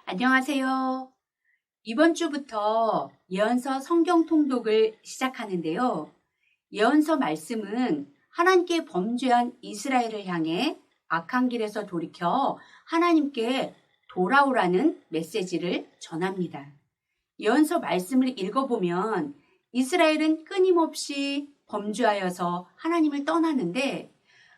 안녕하세요. 이번 주부터 예언서 성경 통독을 시작하는데요. 예언서 말씀은 하나님께 범죄한 이스라엘을 향해 악한 길에서 돌이켜 하나님께 돌아오라는 메시지를 전합니다. 예언서 말씀을 읽어보면 이스라엘은 끊임없이 범죄하여서 하나님을 떠나는데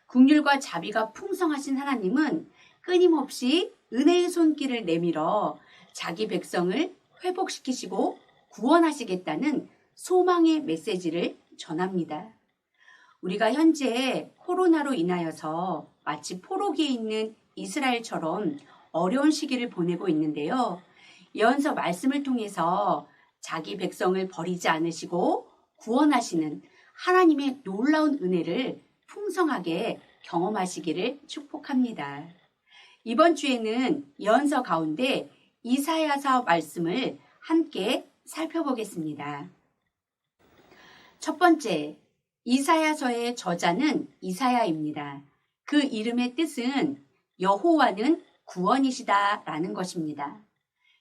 긍휼과 자비가 풍성하신 하나님은 끊임없이 은혜의 손길을 내밀어 자기 백성을 회복시키시고 구원하시겠다는 소망의 메시지를 전합니다. 우리가 현재 코로나로 인하여서 마치 포로기에 있는 이스라엘처럼 어려운 시기를 보내고 있는데요. 예언서 말씀을 통해서 자기 백성을 버리지 않으시고 구원하시는 하나님의 놀라운 은혜를 풍성하게 경험하시기를 축복합니다. 이번 주에는 예언서 가운데 이사야서 말씀을 함께 살펴보겠습니다. 첫 번째, 이사야서의 저자는 이사야입니다. 그 이름의 뜻은 여호와는 구원이시다 라는 것입니다.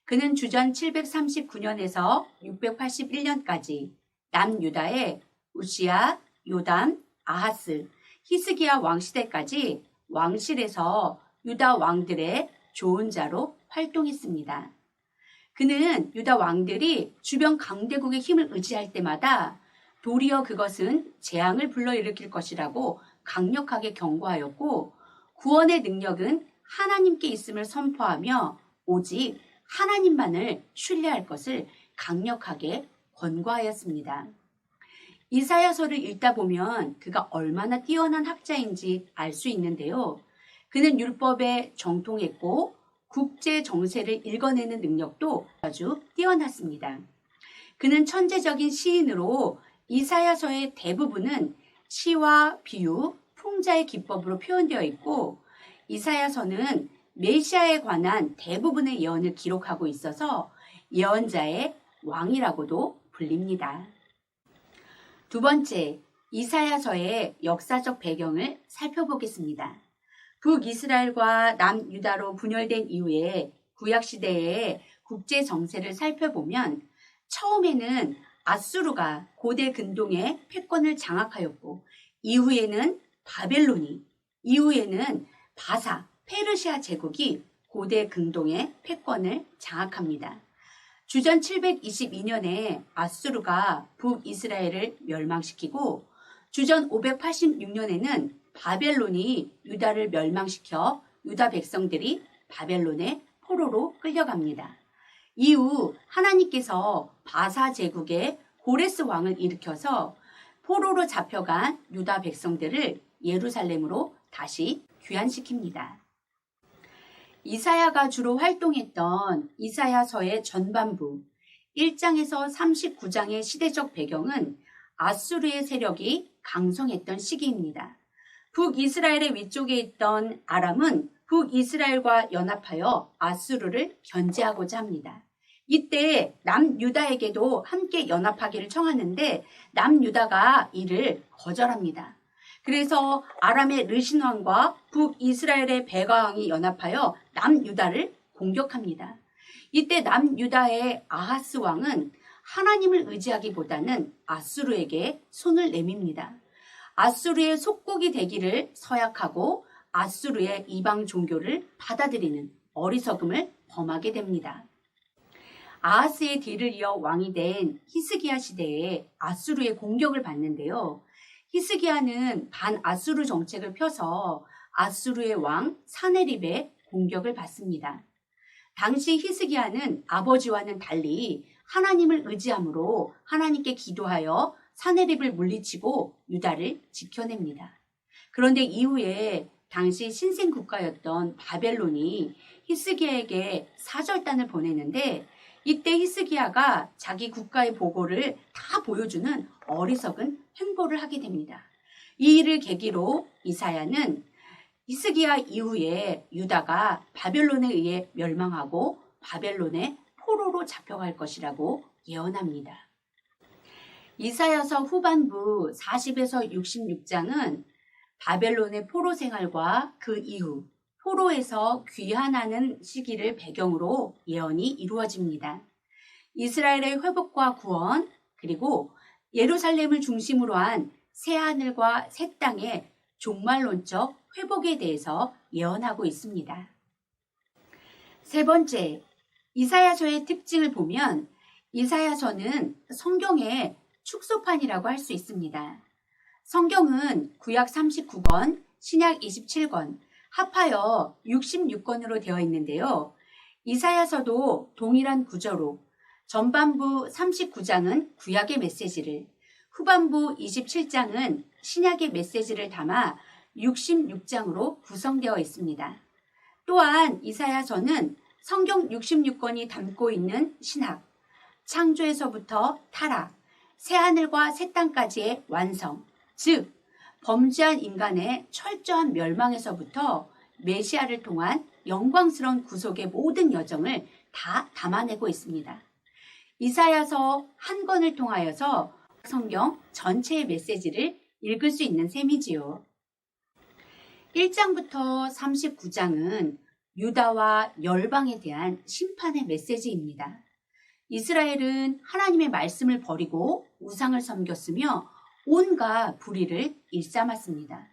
그는 주전 739년에서 681년까지 남유다의 우시야, 요담, 아하스, 히스기야 왕시대까지 왕실에서 유다 왕들의 조언자로 활동했습니다. 그는 유다 왕들이 주변 강대국의 힘을 의지할 때마다 도리어 그것은 재앙을 불러일으킬 것이라고 강력하게 경고하였고, 구원의 능력은 하나님께 있음을 선포하며 오직 하나님만을 신뢰할 것을 강력하게 권고하였습니다. 이사야서를 읽다 보면 그가 얼마나 뛰어난 학자인지 알 수 있는데요. 그는 율법에 정통했고 국제 정세를 읽어내는 능력도 아주 뛰어났습니다. 그는 천재적인 시인으로 이사야서의 대부분은 시와 비유, 풍자의 기법으로 표현되어 있고, 이사야서는 메시아에 관한 대부분의 예언을 기록하고 있어서 예언자의 왕이라고도 불립니다. 두 번째, 이사야서의 역사적 배경을 살펴보겠습니다. 북이스라엘과 남유다로 분열된 이후에 구약시대의 국제 정세를 살펴보면 처음에는 아수르가 고대 근동의 패권을 장악하였고, 이후에는 바벨론이, 이후에는 바사, 페르시아 제국이 고대 근동의 패권을 장악합니다. 주전 722년에 아수르가 북이스라엘을 멸망시키고, 주전 586년에는 바벨론이 유다를 멸망시켜 유다 백성들이 바벨론의 포로로 끌려갑니다. 이후 하나님께서 바사 제국의 고레스 왕을 일으켜서 포로로 잡혀간 유다 백성들을 예루살렘으로 다시 귀환시킵니다. 이사야가 주로 활동했던 이사야서의 전반부 1장에서 39장의 시대적 배경은 아수르의 세력이 강성했던 시기입니다. 북이스라엘의 위쪽에 있던 아람은 북이스라엘과 연합하여 아수르를 견제하고자 합니다. 이때 남유다에게도 함께 연합하기를 청하는데 남유다가 이를 거절합니다. 그래서 아람의 르신 왕과 북이스라엘의 베가 왕이 연합하여 남유다를 공격합니다. 이때 남유다의 아하스 왕은 하나님을 의지하기보다는 아수르에게 손을 내밉니다. 아수르의 속국이 되기를 서약하고 아수르의 이방 종교를 받아들이는 어리석음을 범하게 됩니다. 아하스의 뒤를 이어 왕이 된 히스기야 시대에 아수르의 공격을 받는데요. 히스기야는 반아수르 정책을 펴서 아수르의 왕 사네립의 공격을 받습니다. 당시 히스기야는 아버지와는 달리 하나님을 의지함으로 하나님께 기도하여 사네립을 물리치고 유다를 지켜냅니다. 그런데 이후에 당시 신생 국가였던 바벨론이 히스기야에게 사절단을 보내는데, 이때 히스기야가 자기 국가의 보고를 다 보여주는 어리석은 행보를 하게 됩니다. 이 일을 계기로 이사야는 히스기야 이후에 유다가 바벨론에 의해 멸망하고 바벨론의 포로로 잡혀갈 것이라고 예언합니다. 이사야서 후반부 40에서 66장은 바벨론의 포로 생활과 그 이후 포로에서 귀환하는 시기를 배경으로 예언이 이루어집니다. 이스라엘의 회복과 구원, 그리고 예루살렘을 중심으로 한 새하늘과 새 땅의 종말론적 회복에 대해서 예언하고 있습니다. 세 번째, 이사야서의 특징을 보면 이사야서는 성경의 축소판이라고 할 수 있습니다. 성경은 구약 39권, 신약 27권, 합하여 66권으로 되어 있는데요. 이사야서도 동일한 구조로 전반부 39장은 구약의 메시지를, 후반부 27장은 신약의 메시지를 담아 66장으로 구성되어 있습니다. 또한 이사야서는 성경 66권이 담고 있는 신학, 창조에서부터 타락, 새하늘과 새 땅까지의 완성, 즉 범죄한 인간의 철저한 멸망에서부터 메시아를 통한 영광스러운 구속의 모든 여정을 다 담아내고 있습니다. 이사야서 한 권을 통하여서 성경 전체의 메시지를 읽을 수 있는 셈이지요. 1장부터 39장은 유다와 열방에 대한 심판의 메시지입니다. 이스라엘은 하나님의 말씀을 버리고 우상을 섬겼으며 온갖 불의를 일삼았습니다.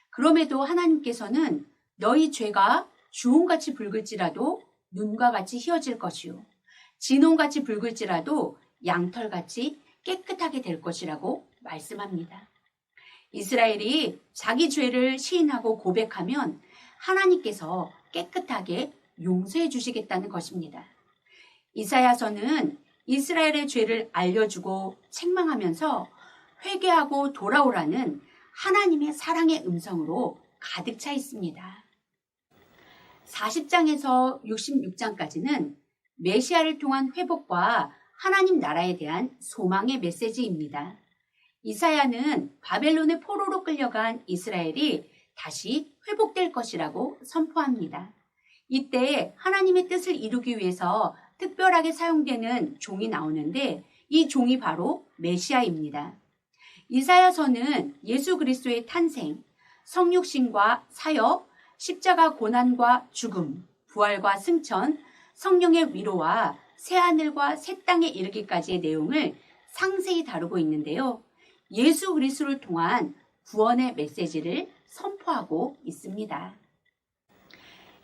그럼에도 하나님께서는 너희 죄가 주홍같이 붉을지라도 눈과 같이 희어질 것이요 진홍같이 붉을지라도 양털같이 깨끗하게 될 것이라고 말씀합니다. 이스라엘이 자기 죄를 시인하고 고백하면 하나님께서 깨끗하게 용서해 주시겠다는 것입니다. 이사야서는 이스라엘의 죄를 알려주고 책망하면서 회개하고 돌아오라는 하나님의 사랑의 음성으로 가득 차 있습니다. 40장에서 66장까지는 메시아를 통한 회복과 하나님 나라에 대한 소망의 메시지입니다. 이사야는 바벨론의 포로로 끌려간 이스라엘이 다시 회복될 것이라고 선포합니다. 이때 하나님의 뜻을 이루기 위해서 특별하게 사용되는 종이 나오는데 이 종이 바로 메시아입니다. 이사야서는 예수 그리스도의 탄생, 성육신과 사역, 십자가 고난과 죽음, 부활과 승천, 성령의 위로와 새하늘과 새 땅에 이르기까지의 내용을 상세히 다루고 있는데요. 예수 그리스도를 통한 구원의 메시지를 선포하고 있습니다.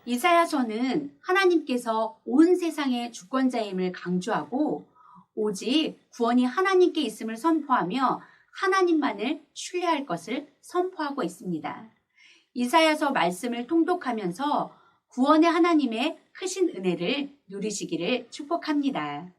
이사야서는 하나님께서 온 세상의 주권자임을 강조하고 오직 구원이 하나님께 있음을 선포하며 하나님만을 신뢰할 것을 선포하고 있습니다. 이사야서 말씀을 통독하면서 구원의 하나님의 크신 은혜를 누리시기를 축복합니다.